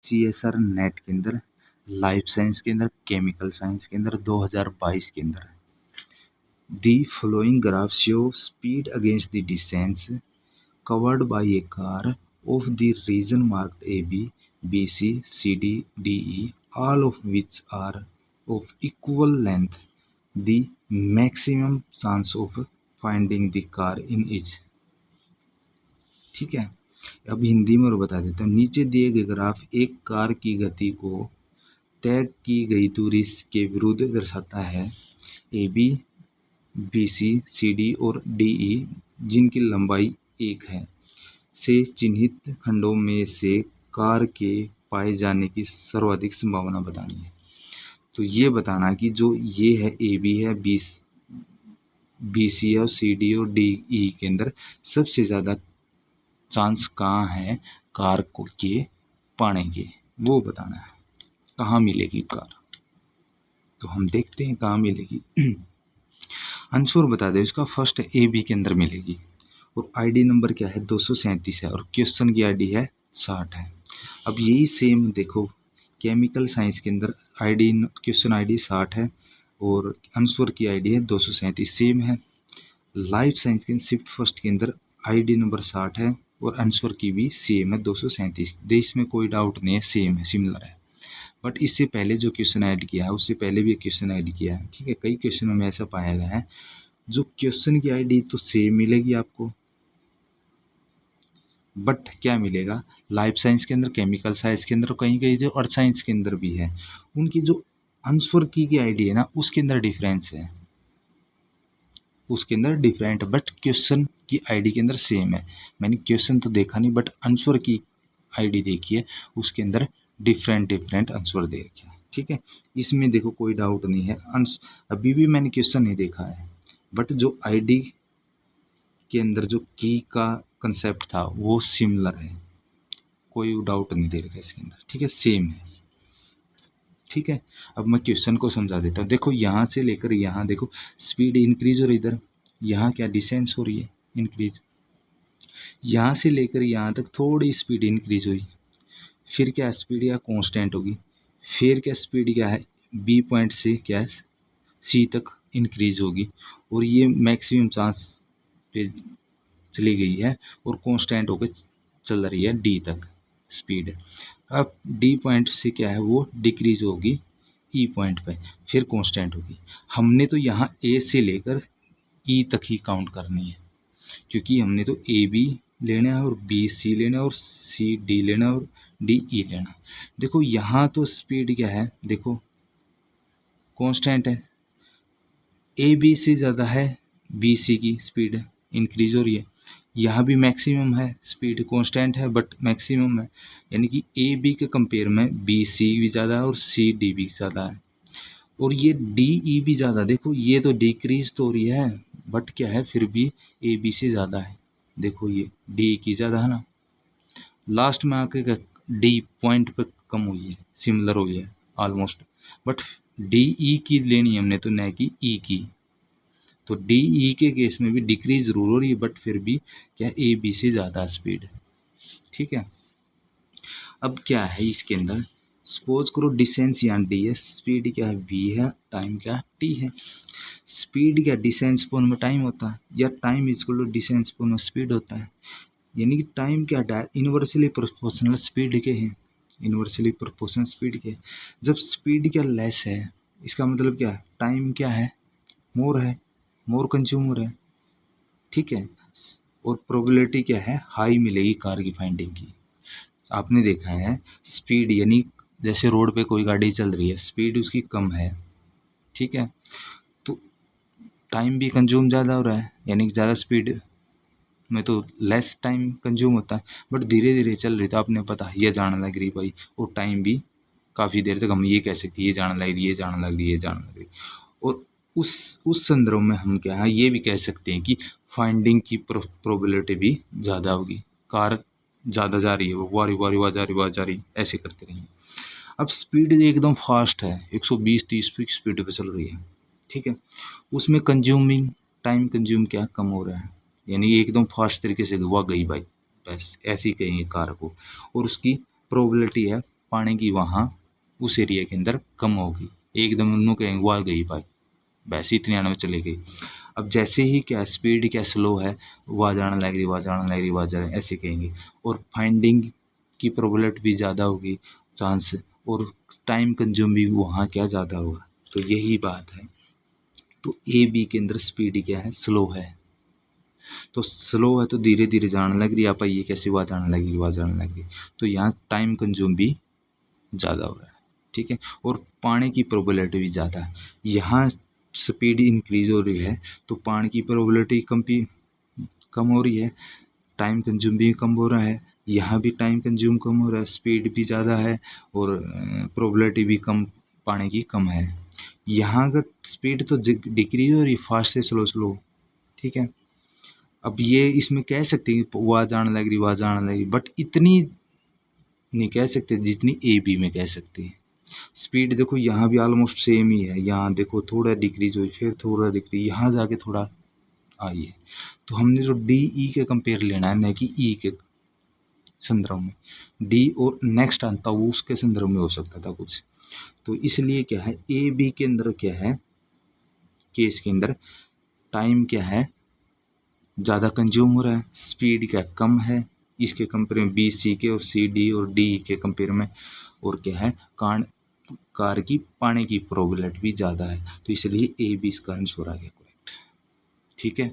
CSR net के अंदर, life science के अंदर, केमिकल साइंस के अंदर 2022 के अंदर। The following graph show speed against the distance covered by a car of the region marked AB, BC, CD, DE, all of which are of equal length. The maximum chance of finding the car in each. ठीक है, अब हिंदी में और बता देता हूँ। नीचे दिए गए ग्राफ एक कार की गति को तय की गई दूरी के विरुद्ध दर्शाता है। AB, BC, CD और DE जिनकी लंबाई 1 है से चिन्हित खंडों में से कार के पाए जाने की सर्वाधिक संभावना बतानी है। तो ये बताना कि जो ये है AB है, BC और CD और DE के अंदर सबसे ज़्यादा चांस कहाँ है कार को के पाने के, वो बताना है। कहाँ मिलेगी कार, तो हम देखते हैं कहाँ मिलेगी। आंसर बता दे इसका। फर्स्ट AB के अंदर मिलेगी और आईडी नंबर क्या है 237 है और क्वेश्चन की आईडी है 60 है। अब यही सेम देखो केमिकल साइंस के अंदर आईडी क्वेश्चन आईडी 60 है और आंसर की आईडी है 237 सेम है। लाइफ साइंस के शिफ्ट फर्स्ट के अंदर आईडी नंबर 60 है और आंसर की भी सेम है 237। इसमें कोई डाउट नहीं है, सेम है, सिमिलर है। बट इससे पहले जो क्वेश्चन ऐड किया है उससे पहले भी क्वेश्चन ऐड किया है। ठीक है, कई क्वेश्चनों में ऐसा पाया गया है जो क्वेश्चन की आईडी तो सेम मिलेगी आपको, बट क्या मिलेगा लाइफ साइंस के अंदर, केमिकल साइंस के अंदर, कहीं कहीं जो अर्थ साइंस के अंदर भी है, उनकी जो आंसर की आईडी है ना उसके अंदर डिफरेंस है, उसके अंदर डिफरेंट, बट क्वेश्चन की आईडी के अंदर सेम है। मैंने क्वेश्चन तो देखा नहीं बट आंसर की आईडी देखी है, उसके अंदर डिफरेंट आंसर दे रखे हैं। ठीक है, इसमें देखो कोई डाउट नहीं है। अभी भी मैंने क्वेश्चन नहीं देखा है बट जो आईडी के अंदर जो की का कंसेप्ट था वो सिमिलर है, कोई डाउट नहीं दे रखा इसके अंदर। ठीक है, सेम है। ठीक है, अब मैं क्वेश्चन को समझा देता हूँ। देखो यहाँ से लेकर यहाँ देखो स्पीड इंक्रीज और इधर यहाँ क्या डिसेंस हो रही है, इंक्रीज। यहाँ से लेकर यहाँ तक थोड़ी स्पीड इंक्रीज हुई, फिर क्या स्पीड या कांस्टेंट होगी, फिर क्या स्पीड क्या है बी पॉइंट से क्या सी तक इंक्रीज होगी और ये मैक्सिमम चांस पे चली गई है और कांस्टेंट होकर चल रही है डी तक स्पीड। अब डी पॉइंट से क्या है वो डिक्रीज होगी ई पॉइंट पे, फिर कांस्टेंट होगी। हमने तो यहाँ ए से लेकर ई तक ही काउंट करनी है क्योंकि हमने तो ए बी लेना है और बी सी लेना है और सी डी लेना है और डी ई लेना। देखो यहाँ तो स्पीड क्या है, देखो कांस्टेंट है, ए बी से ज़्यादा है बी सी की स्पीड इंक्रीज हो रही है। यहाँ भी मैक्सिमम है, स्पीड कांस्टेंट है बट मैक्सिमम है, यानी कि ए बी के कंपेयर में बी सी भी ज़्यादा है और सी डी भी ज़्यादा है और ये डी ई भी ज़्यादा। देखो ये तो डिक्रीज तो हो रही है बट क्या है फिर भी ए बी से ज़्यादा है। देखो ये डी की ज़्यादा है ना, लास्ट में आके डी पॉइंट पे कम हुई है, सिमिलर हुई है ऑलमोस्ट, बट डी ई की लेनी है हमने तो न कि ई की। तो डी ई के केस में भी डिक्रीज जरूर हो रही है बट फिर भी क्या ए बी से ज़्यादा स्पीड है। ठीक है, अब क्या है इसके अंदर, सपोज करो डिस्टेंस यहाँ डी है, स्पीड क्या है वी है, टाइम क्या है टी है। स्पीड क्या डिस्टेंस पर में टाइम होता है या टाइम इक्वल टू डिस्टेंस पर में स्पीड होता है, यानी कि टाइम क्या इन्वर्सली प्रोपोर्शनल स्पीड के हैं, इन्वर्सली प्रोपोर्शनल स्पीड के। जब स्पीड क्या लेस है इसका मतलब क्या है टाइम क्या है मोर है, मोर कंज्यूम हो रहा है। ठीक है, और प्रोबेबिलिटी क्या है हाई मिलेगी कार की फाइंडिंग की। आपने देखा है स्पीड यानी जैसे रोड पे कोई गाड़ी चल रही है स्पीड उसकी कम है, ठीक है, तो टाइम भी कंज्यूम ज़्यादा हो रहा है, यानी कि ज़्यादा स्पीड में तो लेस टाइम कंज्यूम होता है, बट धीरे धीरे चल रही तो आपने पता ये जाने लग रही भाई, और टाइम भी काफ़ी देर तक हम ये कह सकते ये जाने लग रही, ये जाने लग रही, ये जाने लग रही। और उस संदर्भ में हम क्या है ये भी कह सकते हैं कि फाइंडिंग की प्रोबेबिलिटी भी ज़्यादा होगी, कार ज़्यादा जा रही है, वो वारी जा रही ऐसे करते रहेंगे। अब स्पीड एकदम फास्ट है 120-30 की स्पीड पे चल रही है, ठीक है, उसमें कंज्यूमिंग टाइम कंज्यूम क्या कम हो रहा है, यानी एकदम फास्ट तरीके से वह गई भाई, बस ऐसे ही कहेंगे कार को, और उसकी प्रोबेबिलिटी है पानी की वहाँ उस एरिया के अंदर कम होगी, एकदम उन्होंने कहेंगे वहाँ गई पाइप, वैसे इतनी आने में चली गई। अब जैसे ही क्या स्पीड क्या स्लो है, वहाँ जाने लग रही, वहाँ जाने लग रही, वहाँ जा ऐसे कहेंगे, और फाइंडिंग की प्रोबेबिलिटी भी ज़्यादा होगी, चांस, और टाइम कंज्यूम भी वहाँ क्या ज़्यादा होगा। तो यही बात है। तो ए बी के अंदर स्पीड क्या है, स्लो है। तो स्लो है तो धीरे धीरे जाने लग रही, आप ये कैसे वहाँ जाने लगी, वहाँ जाने लगी, तो यहाँ टाइम कंज्यूम भी ज़्यादा हो रहा है, ठीक है। और पानी की प्रोबेबिलिटी भी ज़्यादा है। यहाँ स्पीड इंक्रीज हो रही है तो पानी की प्रोबेबिलिटी कम हो रही है, टाइम कंज्यूम भी कम हो रहा है। यहाँ भी टाइम कंज्यूम कम हो रहा है, स्पीड भी ज़्यादा है, और प्रोबेबिलिटी भी कम, पानी की कम है। यहाँ अगर स्पीड तो डिक्रीज हो रही, फास्ट से स्लो स्लो, ठीक है। अब ये इसमें कह सकते हैं कि वहाँ जाने लग रही, वहाँ जाने लगी, बट इतनी नहीं कह सकते जितनी ए बी में कह सकते हैं। स्पीड देखो यहाँ भी ऑलमोस्ट सेम ही है, यहाँ देखो थोड़ा डिक्रीज हुई, फिर थोड़ा डिक्रीज, यहाँ जाके थोड़ा आई है। तो हमने जो डी ई के कंपेयर लेना है, न कि ई के संदर्भ में। डी और नेक्स्ट आता वो उसके संदर्भ में हो सकता था कुछ। तो इसलिए क्या है, ए बी के अंदर क्या है, केस के अंदर टाइम क्या है, ज़्यादा कंज्यूम हो रहा है, स्पीड क्या कम है इसके कंपेयर में, बी सी के और सी डी और डी के कंपेयर में। और क्या है, कार की पाने की प्रोबेबिलिटी भी ज़्यादा है, तो इसलिए ए बी इसका आंसर आ गया करेक्ट, ठीक है।